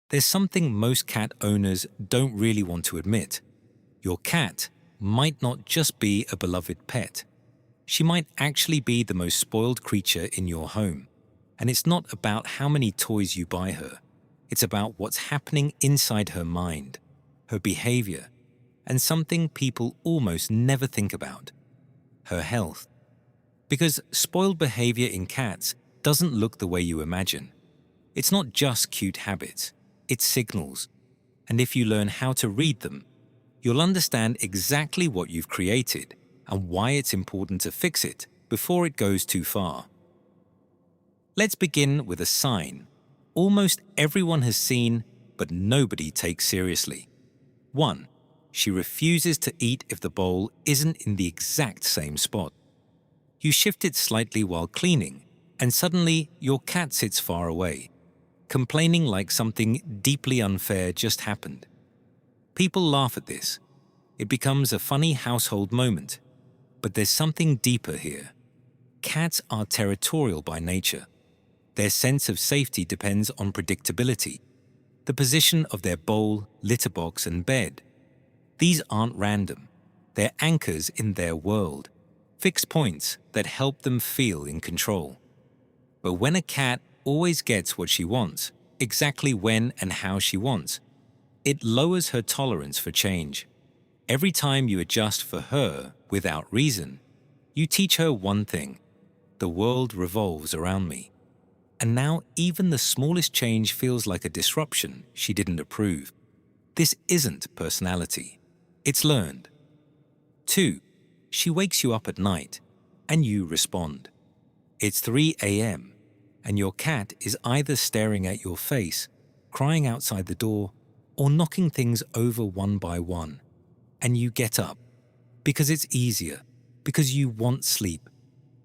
There's something most cat owners don't really want to admit. Your cat might not just be a beloved pet. She might actually be the most spoiled creature in your home. And it's not about how many toys you buy her. It's about what's happening inside her mind, her behavior, and something people almost never think about: her health. Because spoiled behavior in cats doesn't look the way you imagine. It's not just cute habits, it's signals. And if you learn how to read them, you'll understand exactly what you've created and why it's important to fix it before it goes too far. Let's begin with a sign almost everyone has seen, but nobody takes seriously. 1. She refuses to eat if the bowl isn't in the exact same spot. You shift it slightly while cleaning, and suddenly your cat sits far away, complaining like something deeply unfair just happened. People laugh at this. It becomes a funny household moment. But there's something deeper here. Cats are territorial by nature. Their sense of safety depends on predictability, the position of their bowl, litter box, and bed. These aren't random. They're anchors in their world, fixed points that help them feel in control. But when a cat always gets what she wants, exactly when and how she wants, it lowers her tolerance for change. Every time you adjust for her without reason, you teach her one thing: the world revolves around me. And now even the smallest change feels like a disruption she didn't approve. This isn't personality. It's learned. 2. She wakes you up at night, and you respond. It's 3 a.m., and your cat is either staring at your face, crying outside the door, or knocking things over one by one. And you get up. Because it's easier. Because you want sleep.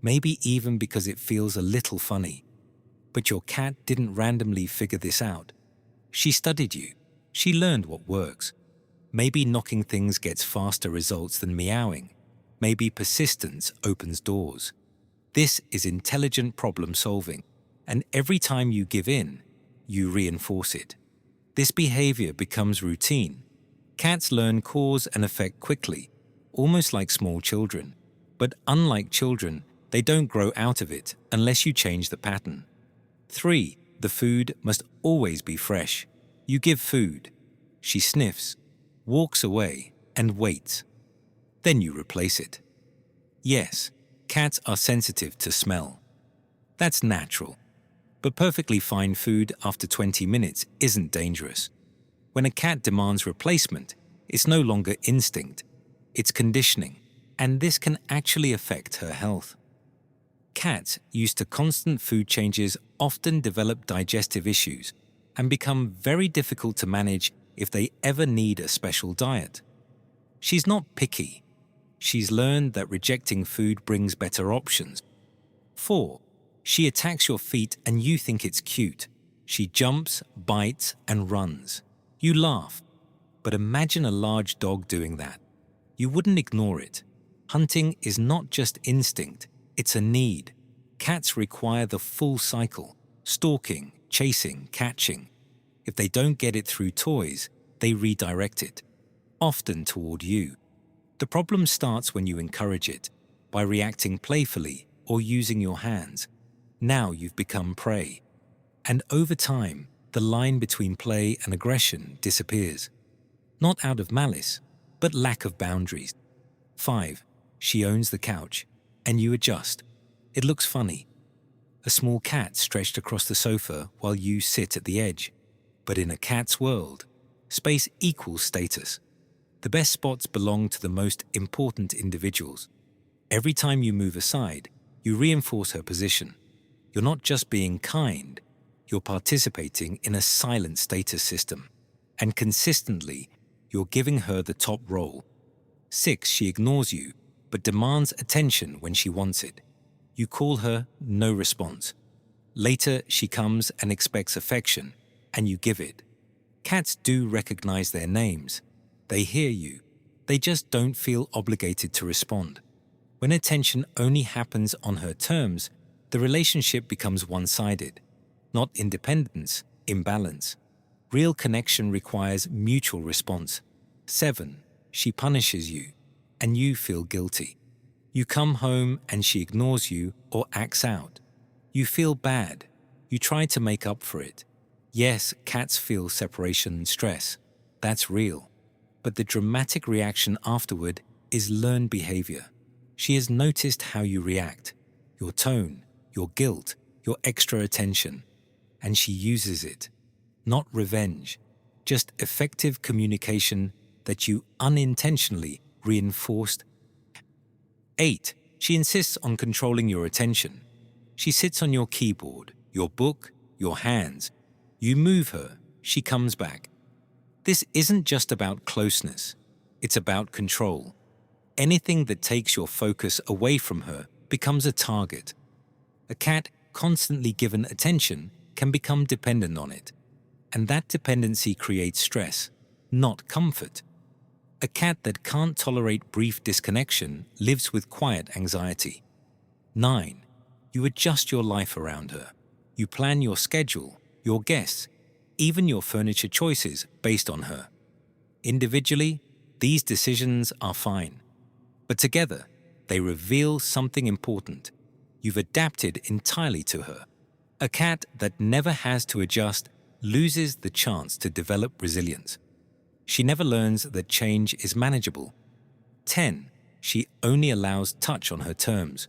Maybe even because it feels a little funny. But your cat didn't randomly figure this out. She studied you. She learned what works. Maybe knocking things gets faster results than meowing. Maybe persistence opens doors. This is intelligent problem solving. And every time you give in, you reinforce it. This behavior becomes routine. Cats learn cause and effect quickly, almost like small children. But unlike children, they don't grow out of it unless you change the pattern. 3. The food must always be fresh. You give food. She sniffs, walks away, and waits. Then you replace it. Yes, cats are sensitive to smell. That's natural. But perfectly fine food after 20 minutes isn't dangerous. When a cat demands replacement, it's no longer instinct. It's conditioning, and this can actually affect her health. Cats used to constant food changes often develop digestive issues and become very difficult to manage if they ever need a special diet. She's not picky. She's learned that rejecting food brings better options. 4. She attacks your feet and you think it's cute. She jumps, bites, and runs. You laugh. But imagine a large dog doing that. You wouldn't ignore it. Hunting is not just instinct, it's a need. Cats require the full cycle: stalking, chasing, catching. If they don't get it through toys, they redirect it, often toward you. The problem starts when you encourage it, by reacting playfully or using your hands. Now you've become prey. And over time, the line between play and aggression disappears. Not out of malice, but lack of boundaries. 5. She owns the couch, and you adjust. It looks funny. A small cat stretched across the sofa while you sit at the edge. But in a cat's world, space equals status. The best spots belong to the most important individuals. Every time you move aside, you reinforce her position. You're not just being kind, you're participating in a silent status system. And consistently, you're giving her the top role. 6. She ignores you, but demands attention when she wants it. You call her, no response. Later, she comes and expects affection, and you give it. Cats do recognize their names. They hear you. They just don't feel obligated to respond. When attention only happens on her terms, the relationship becomes one-sided. Not independence, imbalance. Real connection requires mutual response. 7. She punishes you, and you feel guilty. You come home and she ignores you or acts out. You feel bad. You try to make up for it. Yes, cats feel separation and stress. That's real. But the dramatic reaction afterward is learned behavior. She has noticed how you react, your tone, your guilt, your extra attention, and she uses it. Not revenge, just effective communication that you unintentionally reinforced. 8. She insists on controlling your attention. She sits on your keyboard, your book, your hands. You move her, she comes back. This isn't just about closeness, it's about control. Anything that takes your focus away from her becomes a target. A cat constantly given attention can become dependent on it, and that dependency creates stress, not comfort. A cat that can't tolerate brief disconnection lives with quiet anxiety. 9. You adjust your life around her. You plan your schedule, your guests, even your furniture choices based on her. Individually, these decisions are fine. But together, they reveal something important. You've adapted entirely to her. A cat that never has to adjust loses the chance to develop resilience. She never learns that change is manageable. 10. She only allows touch on her terms.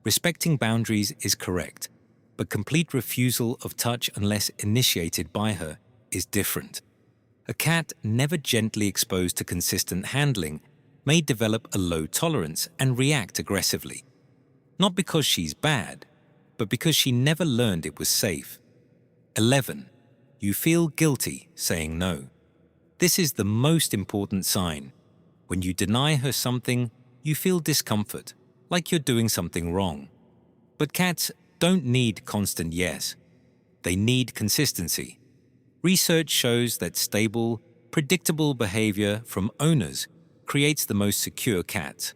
Respecting boundaries is correct, but complete refusal of touch unless initiated by her is different. A cat never gently exposed to consistent handling may develop a low tolerance and react aggressively. Not because she's bad, but because she never learned it was safe. 11. You feel guilty saying no. This is the most important sign. When you deny her something, you feel discomfort, like you're doing something wrong. But cats don't need constant yes. They need consistency. Research shows that stable, predictable behavior from owners creates the most secure cats.